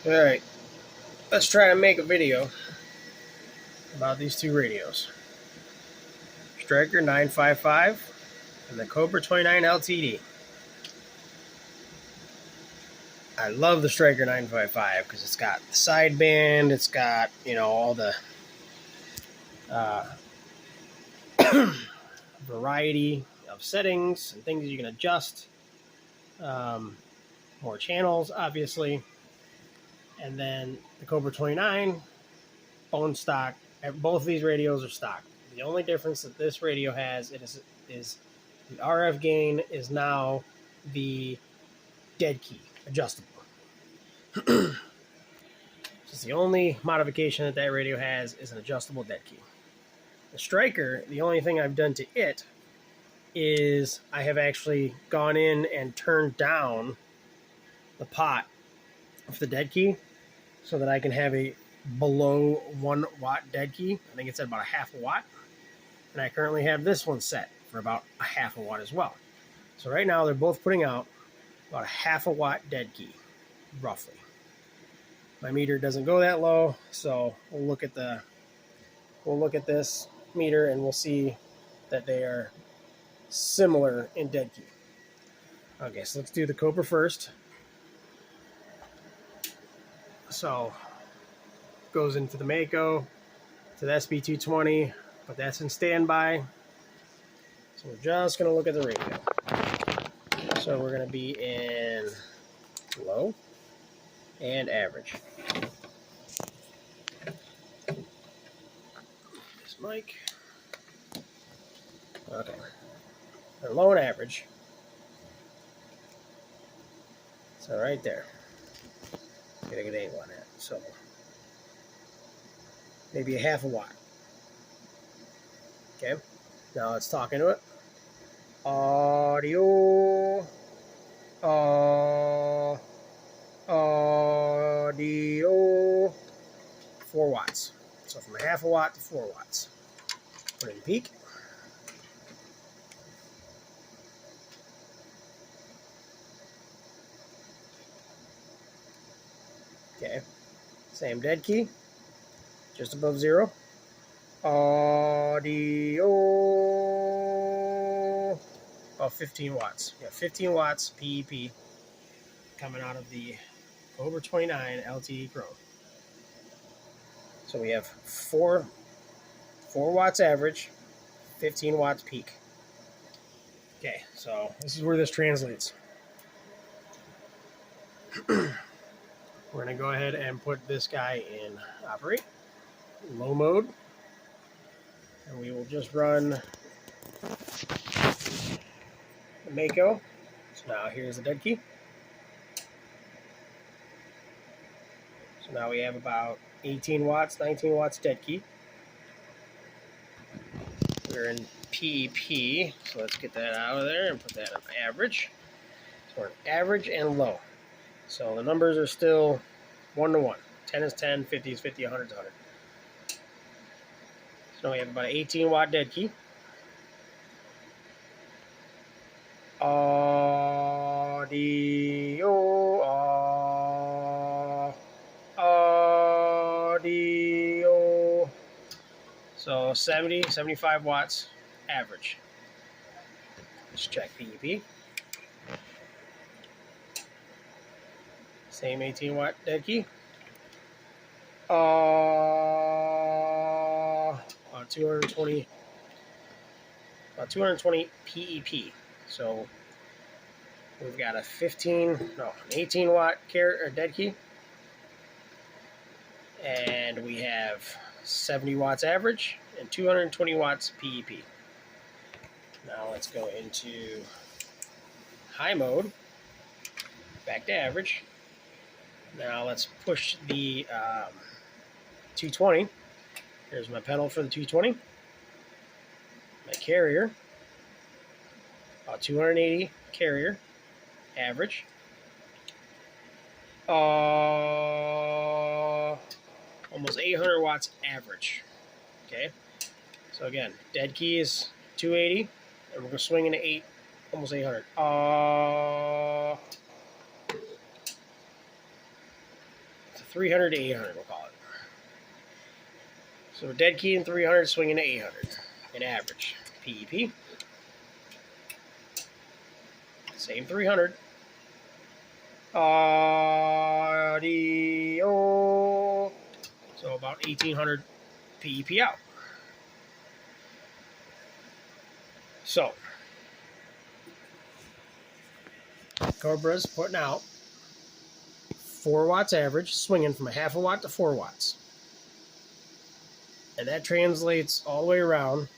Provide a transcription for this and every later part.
Alright, let's try to make a video about these two radios. Stryker 955 and the Cobra 29 LTD. I love the Stryker 955 because it's got the sideband, it's got, all the variety of settings and things you can adjust. More channels, obviously. And then the Cobra 29, bone stock. Both of these radios are stock. The only difference that this radio has is the RF gain is now the dead key, adjustable. It's the only modification that radio has is an adjustable dead key. The Stryker, the only thing I've done to it is I have actually gone in and turned down the pot of the dead key so that I can have a below 1 watt dead key. I think it's at about a half a watt. And I currently have this one set for about a half a watt as well. So right now they're both putting out about a half a watt dead key, roughly. My meter doesn't go that low, so we'll look at this meter and we'll see that they are similar in dead key. Okay, so let's do the Cobra first. So goes into the Mako to the SB220, but that's in standby. So we're just going to look at the radio. So we're going to be in low and average. This mic. Okay. They're low and average. So right there. Get a good angle on that. So maybe a half a watt. Okay. Now let's talk into it. Audio. Audio. 4 watts. So from a half a watt to 4 watts. Put in peak. Okay. Same dead key. Just above 0. Audio. About 15 watts. Yeah, 15 watts PEP coming out of the Cobra 29 LTE Chrome. So we have 4 watts average, 15 watts peak. Okay, so this is where this translates. We're going to go ahead and put this guy in operate, low mode, and we will just run the Mako. So now here's the dead key. So now we have about 18 watts, 19 watts dead key. We're in PEP, so let's get that out of there and put that on average. So we're in average and low. So the numbers are still 1 to 1. 10 is 10, 50 is 50, 100 is 100. So we have about an 18 watt dead key. Audio. So 70, 75 watts average. Let's check PEP. Same 18 watt dead key. About 220 PEP. So we've got an 18 watt dead key. And we have 70 watts average and 220 watts PEP. Now let's go into high mode, back to average. Now let's push the 220. Here's my pedal for the 220. My carrier, about 280 carrier, average. Almost 800 watts average. Okay, so again, dead key is 280, and we're going to swing into almost 800. 300 to 800, we'll call it. So dead key in 300, swinging to 800 in average. PEP. Same 300. Audio. So about 1800 PEP out. So Cobra's putting out 4 watts average, swinging from a half a watt to 4 watts. And that translates all the way around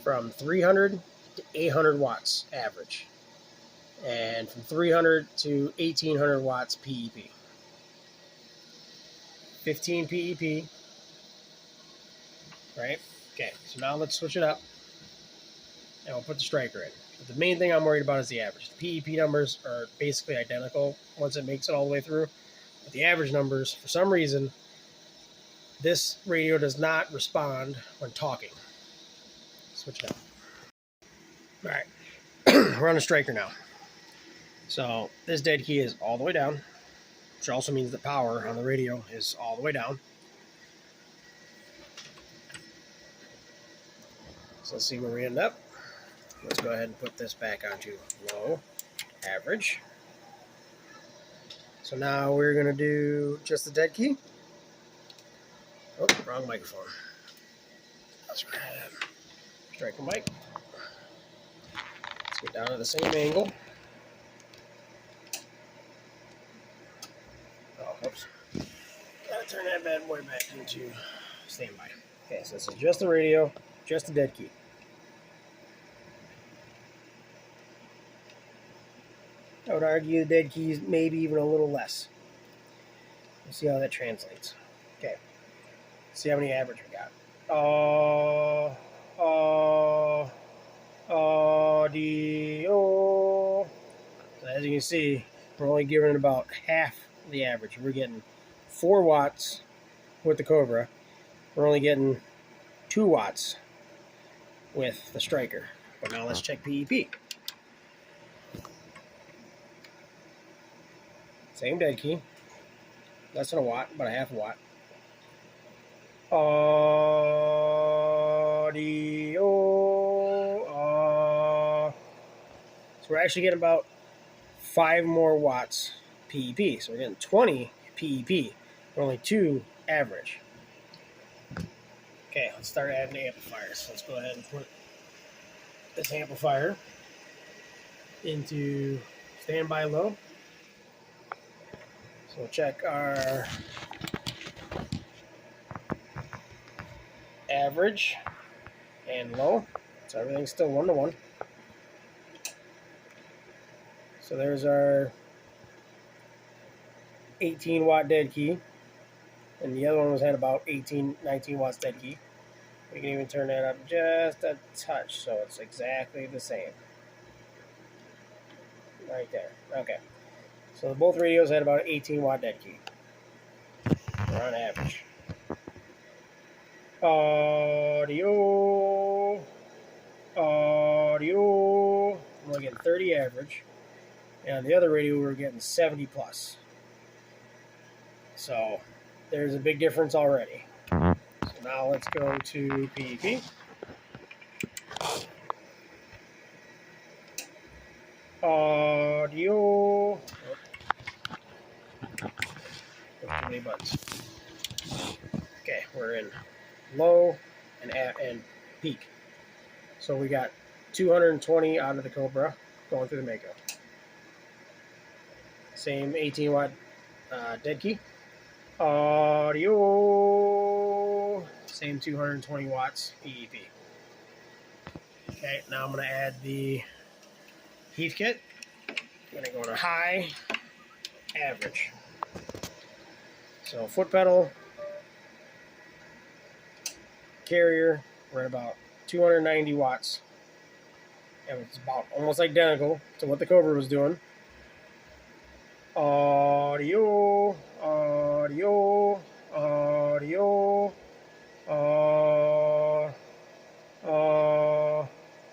from 300 to 800 watts average. And from 300 to 1800 watts PEP. 15 PEP. Right? Okay, so now let's switch it up. And we'll put the Stryker in. But the main thing I'm worried about is the average. The PEP numbers are basically identical once it makes it all the way through. But the average numbers, for some reason, this radio does not respond when talking. Switch it up. All right. We're on a Stryker now. So this dead key is all the way down, which also means the power on the radio is all the way down. So let's see where we end up. Let's go ahead and put this back onto low, average. So now we're going to do just the dead key. Oh, wrong microphone. Let's grab Stryker mic. Let's get down to the same angle. Oh, oops. Gotta turn that bad boy back into standby. Okay, so this is just the radio, just the dead key. I would argue the dead key is maybe even a little less. Let's see how that translates. Okay. Let's see how many average we got. Audio. So as you can see, we're only giving it about half the average. We're getting 4 watts with the Cobra. We're only getting 2 watts with the Stryker. But now let's check PEP. Same dead key. Less than a watt, about a half a watt. Audio. So we're actually getting about 5 more watts PEP. So we're getting 20 PEP. We're only 2 average. Okay, let's start adding amplifiers. So let's go ahead and put this amplifier into standby low. So we'll check our average and low. So everything's still 1 to 1. So there's our 18 watt dead key. And the other one was had about 19 watts dead key. We can even turn that up just a touch so it's exactly the same. Right there. Okay. So both radios had about 18 watt dead key. We're on average. Audio. Audio. We're getting 30 average. And on the other radio, we were getting 70 plus. So there's a big difference already. So now let's go to PEP. Audio. Too many buttons. Okay, we're in low and peak. So we got 220 out of the Cobra going through the Mako. Same 18 watt dead key. Audio. Same 220 watts PEP. Okay, now I'm going to add the Heath kit. I'm going to go to high, average. So foot pedal, carrier, we're at about 290 watts. And it's about almost identical to what the Cobra was doing. Audio, audio, audio,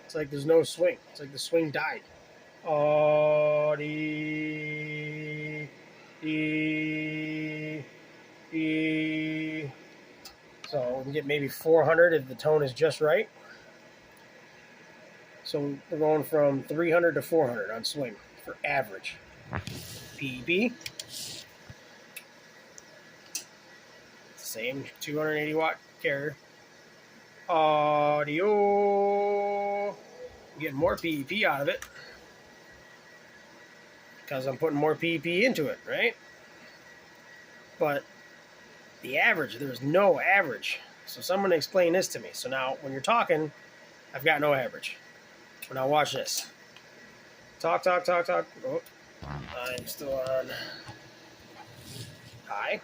it's like there's no swing. It's like the swing died. Audio. can get maybe 400 if the tone is just right. So we're going from 300 to 400 on swing for average. PEP. Same 280 watt carrier. Audio. I'm getting more PEP out of it because I'm putting more PEP into it, right? But the average, there's no average. So someone explain this to me. So now when you're talking, I've got no average. But now watch this. Talk. Oh, I'm still on high.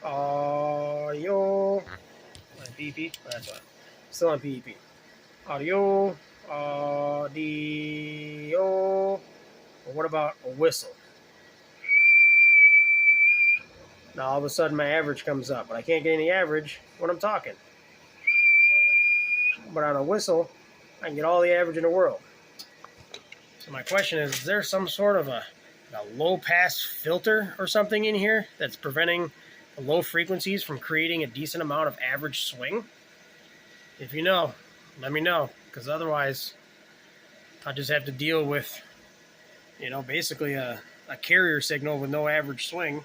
Audio. My PEP. That's right. Still on PEP. Audio. Audio. Well, what about a whistle? Now all of a sudden my average comes up, but I can't get any average when I'm talking. But on a whistle, I can get all the average in the world. So my question is there some sort of a low-pass filter or something in here that's preventing the low frequencies from creating a decent amount of average swing? If you know, let me know, because otherwise I'll just have to deal with, basically a carrier signal with no average swing.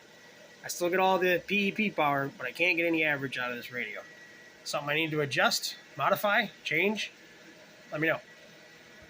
I still get all the PEP power, but I can't get any average out of this radio. Something I need to adjust, modify, change? Let me know.